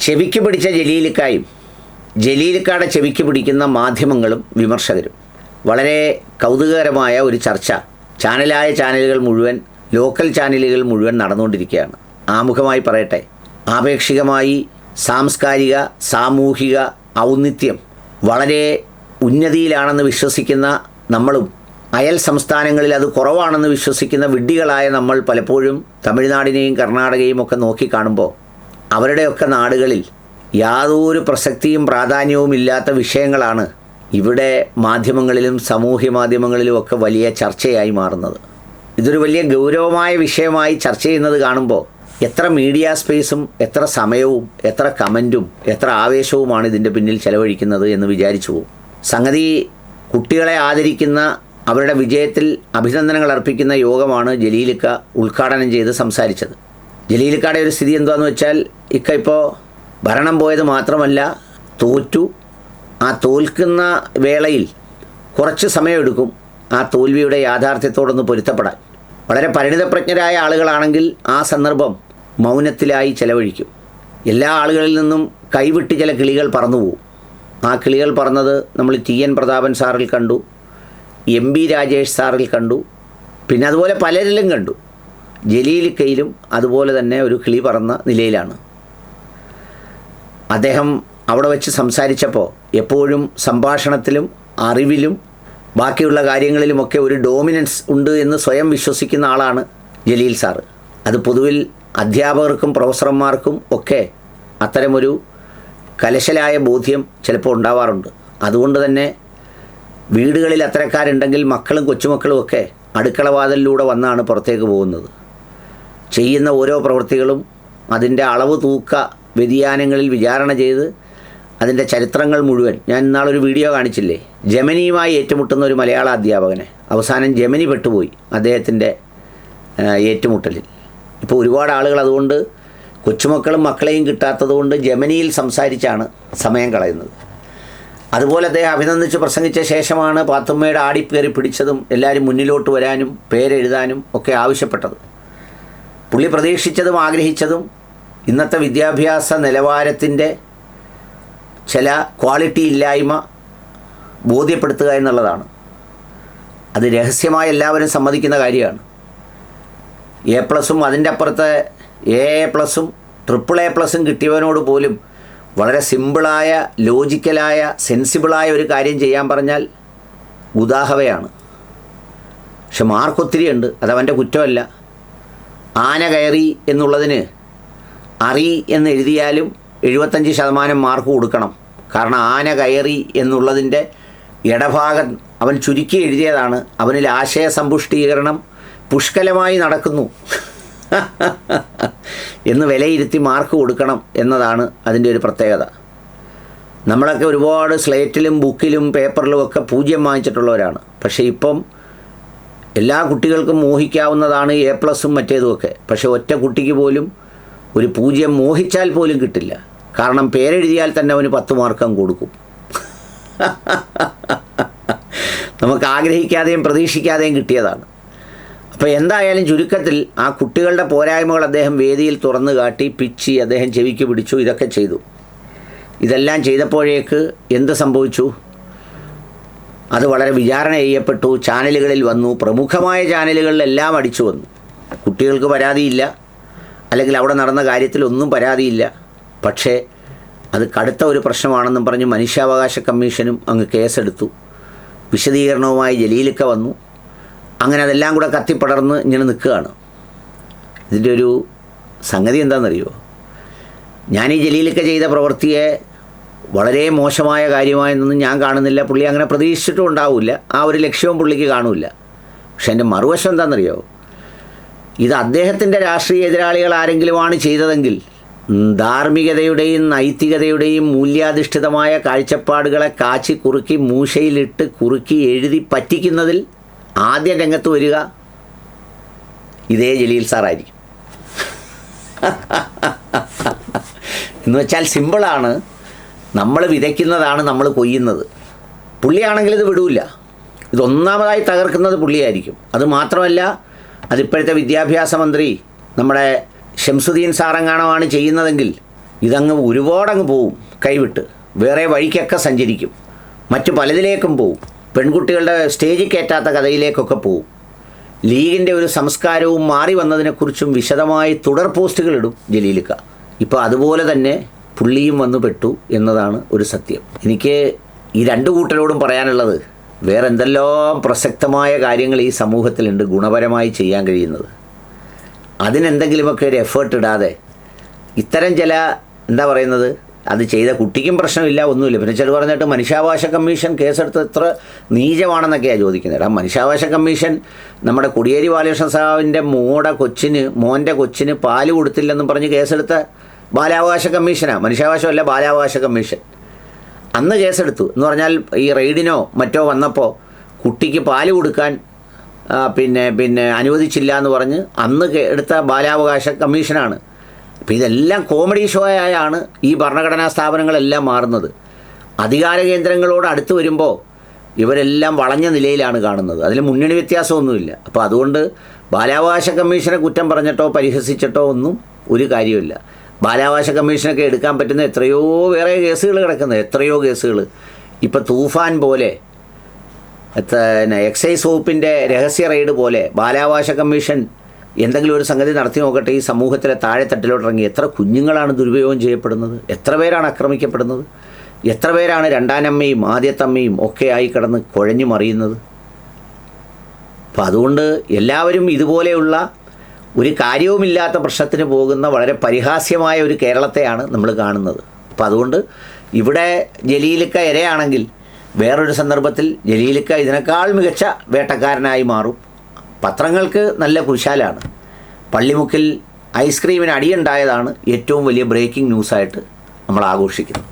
ചെവിക്ക് പിടിച്ച ജലീലിക്കായും ജലീലിക്കാടെ ചെവിക്ക് പിടിക്കുന്ന മാധ്യമങ്ങളും വിമർശകരും. വളരെ കൗതുകകരമായ ഒരു ചർച്ച ചാനലുകൾ മുഴുവൻ, ലോക്കൽ ചാനലുകൾ മുഴുവൻ നടന്നുകൊണ്ടിരിക്കുകയാണ്. ആമുഖമായി പറയട്ടെ, ആപേക്ഷികമായി സാംസ്കാരിക സാമൂഹിക ഔന്നിത്യം വളരെ ഉന്നതിയിലാണെന്ന് വിശ്വസിക്കുന്ന നമ്മളും അയൽ സംസ്ഥാനങ്ങളിൽ അത് കുറവാണെന്ന് വിശ്വസിക്കുന്ന വിഡ്ഢികളായ നമ്മൾ പലപ്പോഴും തമിഴ്നാടിനെയും കർണാടകയും ഒക്കെ നോക്കിക്കാണുമ്പോൾ അവരുടെയൊക്കെ നാടുകളിൽ യാതൊരു പ്രസക്തിയും പ്രാധാന്യവും ഇല്ലാത്ത വിഷയങ്ങളാണ് ഇവിടെ മാധ്യമങ്ങളിലും സാമൂഹ്യ മാധ്യമങ്ങളിലും ഒക്കെ വലിയ ചർച്ചയായി മാറുന്നത്. ഇതൊരു വലിയ ഗൗരവമായ വിഷയമായി ചർച്ച ചെയ്യുന്നത് കാണുമ്പോൾ എത്ര മീഡിയ സ്പേസും എത്ര സമയവും എത്ര കമൻറ്റും എത്ര ആവേശവുമാണ് ഇതിൻ്റെ പിന്നിൽ ചെലവഴിക്കുന്നത് എന്ന് വിചാരിച്ചു പോകും. സംഗതി കുട്ടികളെ ആദരിക്കുന്ന, അവരുടെ വിജയത്തിൽ അഭിനന്ദനങ്ങൾ അർപ്പിക്കുന്ന യോഗമാണ് ജലീലിക്ക ഉദ്ഘാടനം ചെയ്ത് സംസാരിച്ചത്. ജലീലിക്കയുടെ ഒരു സ്ഥിതി എന്താണെന്ന് വെച്ചാൽ, ഇപ്പോൾ ഭരണം പോയത് മാത്രമല്ല, തോറ്റു. ആ തോൽക്കുന്ന വേളയിൽ കുറച്ച് സമയമെടുക്കും ആ തോൽവിയുടെ യാഥാർത്ഥ്യത്തോടൊന്ന് പൊരുത്തപ്പെടാൻ. വളരെ പരിണിതപ്രജ്ഞരായ ആളുകളാണെങ്കിൽ ആ സന്ദർഭം മൗനത്തിലായി ചെലവഴിക്കും. എല്ലാ ആളുകളിൽ നിന്നും കൈവിട്ട് ചില കിളികൾ പറന്നുപോകും. ആ കിളികൾ പറന്നത് നമ്മൾ TN പ്രതാപൻ സാറിൽ കണ്ടു, MP രാജേഷ് സാറിൽ കണ്ടു, പിന്നെ അതുപോലെ പലരിലും കണ്ടു. ജലീലിക്കയിലും അതുപോലെ തന്നെ ഒരു കിളി പറന്ന നിലയിലാണ്. അദ്ദേഹം അവിടെ വെച്ച് സംസാരിച്ചപ്പോൾ എപ്പോഴും സംഭാഷണത്തിലും അറിവിലും ബാക്കിയുള്ള കാര്യങ്ങളിലുമൊക്കെ ഒരു ഡോമിനൻസ് ഉണ്ട് എന്ന് സ്വയം വിശ്വസിക്കുന്ന ആളാണ് ജലീൽ സാറ്. അത് പൊതുവിൽ അധ്യാപകർക്കും പ്രൊഫസർമാർക്കും ഒക്കെ അത്തരമൊരു കലശലായ ബോധ്യം ചിലപ്പോൾ ഉണ്ടാവാറുണ്ട്. അതുകൊണ്ട് തന്നെ വീടുകളിൽ അത്തരക്കാരുണ്ടെങ്കിൽ മക്കളും കൊച്ചുമക്കളും ഒക്കെ അടുക്കളവാതിലിലൂടെ വന്നാണ് പുറത്തേക്ക് പോകുന്നത്. ചെയ്യുന്ന ഓരോ പ്രവൃത്തികളും അതിൻ്റെ അളവ് തൂക്ക വ്യതിയാനങ്ങളിൽ വിചാരണ ചെയ്ത് അതിൻ്റെ ചരിത്രങ്ങൾ മുഴുവൻ, ഞാൻ ഇന്നാളൊരു വീഡിയോ കാണിച്ചില്ലേ, ജെമിനിയുമായി ഏറ്റുമുട്ടുന്ന ഒരു മലയാള അധ്യാപകനെ, അവസാനം ജെമിനി പെട്ടുപോയി അദ്ദേഹത്തിൻ്റെ ഏറ്റുമുട്ടലിൽ. ഇപ്പോൾ ഒരുപാട് ആളുകൾ അതുകൊണ്ട് കൊച്ചുമക്കളും മക്കളെയും കിട്ടാത്തതുകൊണ്ട് ജെമിനിയിൽ സംസാരിച്ചാണ് സമയം കളയുന്നത്. അതുപോലെ അദ്ദേഹം അഭിനന്ദിച്ച് പ്രസംഗിച്ച ശേഷമാണ് പാത്തുമ്മയുടെ ആടിപ്പേറി പിടിച്ചതും എല്ലാവരും മുന്നിലോട്ട് വരാനും പേരെഴുതാനും ഒക്കെ ആവശ്യപ്പെട്ടത്. പുള്ളി പ്രതീക്ഷിച്ചതും ആഗ്രഹിച്ചതും ഇന്നത്തെ വിദ്യാഭ്യാസ നിലവാരത്തിൻ്റെ ചില ക്വാളിറ്റി ഇല്ലായ്മ ബോധ്യപ്പെടുത്തുക എന്നുള്ളതാണ്. അത് രഹസ്യമായി എല്ലാവരും സമ്മതിക്കുന്ന കാര്യമാണ്. A+ഉം അതിൻ്റെ അപ്പുറത്തെ AA+ഉം AAA+ കിട്ടിയവനോട് പോലും വളരെ സിമ്പിളായ, ലോജിക്കലായ, സെൻസിബിളായ ഒരു കാര്യം ചെയ്യാൻ പറഞ്ഞാൽ ഉദാഹവയാണ്. പക്ഷെ മാർക്കൊത്തിരിയുണ്ട്, അതവൻ്റെ കുറ്റമല്ല. ആന കയറി എന്നുള്ളതിന് അറി എന്ന് എഴുതിയാലും 75% മാർക്ക് കൊടുക്കണം. കാരണം ആന കയറി എന്നുള്ളതിൻ്റെ ഇടഭാഗം അവൻ ചുരുക്കി എഴുതിയതാണ്. അവനിൽ ആശയ സമ്പുഷ്ടീകരണം പുഷ്കലമായി നടക്കുന്നു എന്ന് വിലയിരുത്തി മാർക്ക് കൊടുക്കണം എന്നതാണ് അതിൻ്റെ ഒരു പ്രത്യേകത. നമ്മളൊക്കെ ഒരുപാട് സ്ലേറ്റിലും ബുക്കിലും പേപ്പറിലും ഒക്കെ 0 വാങ്ങിച്ചിട്ടുള്ളവരാണ്. പക്ഷേ ഇപ്പം എല്ലാ കുട്ടികൾക്കും മോഹിക്കാവുന്നതാണ് A+ഉം മറ്റേതുമൊക്കെ. പക്ഷേ ഒറ്റ കുട്ടിക്ക് പോലും ഒരു 0 മോഹിച്ചാൽ പോലും കിട്ടില്ല. കാരണം പേരെഴുതിയാൽ തന്നെ അവന് 10 മാർക്ക് കൊടുക്കും. നമുക്ക് ആഗ്രഹിക്കാതെയും പ്രതീക്ഷിക്കാതെയും കിട്ടിയതാണ്. അപ്പോൾ എന്തായാലും ചുരുക്കത്തിൽ ആ കുട്ടികളുടെ പോരായ്മകൾ അദ്ദേഹം വേദിയിൽ തുറന്നു കാട്ടി, പിച്ചി, അദ്ദേഹം ചെവിക്ക് പിടിച്ചു, ഇതൊക്കെ ചെയ്തു. ഇതെല്ലാം ചെയ്തപ്പോഴേക്ക് എന്ത് സംഭവിച്ചു? അത് വളരെ വിചാരണ ചെയ്യപ്പെട്ടു, ചാനലുകളിൽ വന്നു, പ്രമുഖമായ ചാനലുകളിലെല്ലാം അടിച്ചു വന്നു. കുട്ടികൾക്ക് പരാതിയില്ല, അല്ലെങ്കിൽ അവിടെ നടന്ന കാര്യത്തിലൊന്നും പരാതിയില്ല. പക്ഷേ അത് കടുത്ത ഒരു പ്രശ്നമാണെന്നും പറഞ്ഞ് മനുഷ്യാവകാശ കമ്മീഷനും അങ്ങ് കേസെടുത്തു. വിശദീകരണവുമായി ജലീലിക്ക വന്നു. അങ്ങനെ അതെല്ലാം കൂടെ കത്തിപ്പടർന്ന് ഇങ്ങനെ നിൽക്കുകയാണ്. ഇതിൻ്റെ ഒരു സംഗതി എന്താണെന്നറിയുമോ? ഞാൻ ഈ ജലീലിക്ക ചെയ്ത പ്രവൃത്തിയെ വളരെ മോശമായ കാര്യമായെന്നൊന്നും ഞാൻ കാണുന്നില്ല. പുള്ളി അങ്ങനെ പ്രതീക്ഷിച്ചിട്ടും ഉണ്ടാവില്ല. ആ ഒരു ലക്ഷ്യവും പുള്ളിക്ക് കാണില്ല. പക്ഷെ എൻ്റെ മറുവശം എന്താണെന്നറിയോ? ഇത് അദ്ദേഹത്തിൻ്റെ രാഷ്ട്രീയ എതിരാളികൾ ആരെങ്കിലുമാണ് ചെയ്തതെങ്കിൽ ധാർമ്മികതയുടെയും നൈതികതയുടെയും മൂല്യാധിഷ്ഠിതമായ കാഴ്ചപ്പാടുകളെ കാച്ചി കുറുക്കി മൂശയിലിട്ട് കുറുക്കി എഴുതി പറ്റിക്കുന്നതിൽ ആദ്യം രംഗത്ത് വരിക ഇതേ ജലീൽ സാറായിരിക്കും. എന്ന് വെച്ചാൽ സിമ്പിളാണ്, നമ്മൾ വിതയ്ക്കുന്നതാണ് നമ്മൾ കൊയ്യുന്നത്. പുള്ളിയാണെങ്കിൽ ഇത് വിടൂല. ഇതൊന്നാമതായി തകർക്കുന്നത് പുള്ളിയായിരിക്കും. അത് മാത്രമല്ല, അതിപ്പോഴത്തെ വിദ്യാഭ്യാസ മന്ത്രി നമ്മുടെ ഷംസുദ്ദീൻ സാറെങ്ങാണമാണ് ചെയ്യുന്നതെങ്കിൽ ഇതങ്ങ് ഒരുപാടങ്ങ് പോവും, കൈവിട്ട് വേറെ വഴിക്കൊക്കെ സഞ്ചരിക്കും, മറ്റു പലതിലേക്കും പോവും, പെൺകുട്ടികളുടെ സ്റ്റേജിൽ കയറ്റാത്ത കഥയിലേക്കൊക്കെ പോവും. ലീഗിൻ്റെ ഒരു സംസ്കാരവും മാറി വന്നതിനെക്കുറിച്ചും വിശദമായി തുടർ പോസ്റ്റുകളിടും ജലീലിക്ക. ഇപ്പോൾ അതുപോലെ തന്നെ പുള്ളിയും വന്നു പെട്ടു എന്നതാണ് ഒരു സത്യം. എനിക്ക് ഈ രണ്ടു കൂട്ടരോടും പറയാനുള്ളത്, വേറെ എന്തെല്ലാം പ്രസക്തമായ കാര്യങ്ങൾ ഈ സമൂഹത്തിലുണ്ട് ഗുണപരമായി ചെയ്യാൻ കഴിയുന്നത്. അതിനെന്തെങ്കിലുമൊക്കെ ഒരു എഫേർട്ട് ഇടാതെ ഇത്തരം ചില എന്താ പറയുന്നത്, അത് ചെയ്ത കുട്ടിക്കും പ്രശ്നമില്ല, ഒന്നുമില്ല. പിന്നെ ചില പറഞ്ഞിട്ട് മനുഷ്യാവകാശ കമ്മീഷൻ കേസെടുത്ത് എത്ര നീചമാണെന്നൊക്കെയാണ് ചോദിക്കുന്നത്. ആ മനുഷ്യാവകാശ കമ്മീഷൻ നമ്മുടെ കോടിയേരി ബാലകൃഷ്ണ സാഹിബിൻ്റെ മോൻ്റെ കൊച്ചിന് പാല് കൊടുത്തില്ലെന്നും പറഞ്ഞ് കേസെടുത്ത ബാലാവകാശ കമ്മീഷനാണ്. മനുഷ്യാവകാശമല്ല, ബാലാവകാശ കമ്മീഷൻ. അന്ന് കേസെടുത്തു എന്ന് പറഞ്ഞാൽ ഈ റെയ്ഡിനോ മറ്റോ വന്നപ്പോൾ കുട്ടിക്ക് പാല് കൊടുക്കാൻ പിന്നെ അനുവദിച്ചില്ല എന്ന് പറഞ്ഞ് അന്ന് എടുത്ത ബാലാവകാശ കമ്മീഷനാണ്. അപ്പോൾ ഇതെല്ലാം കോമഡി ഷോ ആയാണ് ഈ ഭരണഘടനാ സ്ഥാപനങ്ങളെല്ലാം മാറുന്നത്. അധികാര കേന്ദ്രങ്ങളോട് അടുത്ത് വരുമ്പോൾ ഇവരെല്ലാം വളഞ്ഞ നിലയിലാണ് കാണുന്നത്. അതിൽ മുന്നണി വ്യത്യാസമൊന്നുമില്ല. അപ്പോൾ അതുകൊണ്ട് ബാലാവകാശ കമ്മീഷനെ കുറ്റം പറഞ്ഞിട്ടോ പരിഹസിച്ചിട്ടോ ഒന്നും ഒരു കാര്യമില്ല. ബാലാവകാശ കമ്മീഷനൊക്കെ എടുക്കാൻ പറ്റുന്ന എത്രയോ വേറെ കേസുകൾ കിടക്കുന്നത്, എത്രയോ കേസുകൾ. ഇപ്പോൾ തൂഫാൻ പോലെ, എക്സൈസ് വകുപ്പിൻ്റെ രഹസ്യ റെയ്ഡ് പോലെ ബാലാവകാശ കമ്മീഷൻ എന്തെങ്കിലും ഒരു സംഗതി നടത്തി നോക്കട്ടെ. ഈ സമൂഹത്തിലെ താഴെത്തട്ടിലോട്ടിറങ്ങി എത്ര കുഞ്ഞുങ്ങളാണ് ദുരുപയോഗം ചെയ്യപ്പെടുന്നത്, എത്ര പേരാണ് ആക്രമിക്കപ്പെടുന്നത്, എത്ര പേരാണ് രണ്ടാനമ്മയും ആദ്യത്തമ്മയും ഒക്കെ ആയി കിടന്ന് കുഴഞ്ഞു മറിയുന്നത്. അപ്പം അതുകൊണ്ട് എല്ലാവരും ഇതുപോലെയുള്ള ഒരു കാര്യവുമില്ലാത്ത പ്രശ്നത്തിന് പോകുന്ന വളരെ പരിഹാസ്യമായ ഒരു കേരളത്തെയാണ് നമ്മൾ കാണുന്നത്. അപ്പം അതുകൊണ്ട് ഇവിടെ ജലീലിക്ക ഇരയാണെങ്കിൽ വേറൊരു സന്ദർഭത്തിൽ ജലീലിക്ക ഇതിനേക്കാൾ മികച്ച വേട്ടക്കാരനായി മാറും. പത്രങ്ങൾക്ക് നല്ല കുശാലാണ്. പള്ളിമുക്കിൽ ഐസ്ക്രീമിന് അടിയുണ്ടായതാണ് ഏറ്റവും വലിയ ബ്രേക്കിംഗ് ന്യൂസായിട്ട് നമ്മൾ ആഘോഷിക്കുന്നത്.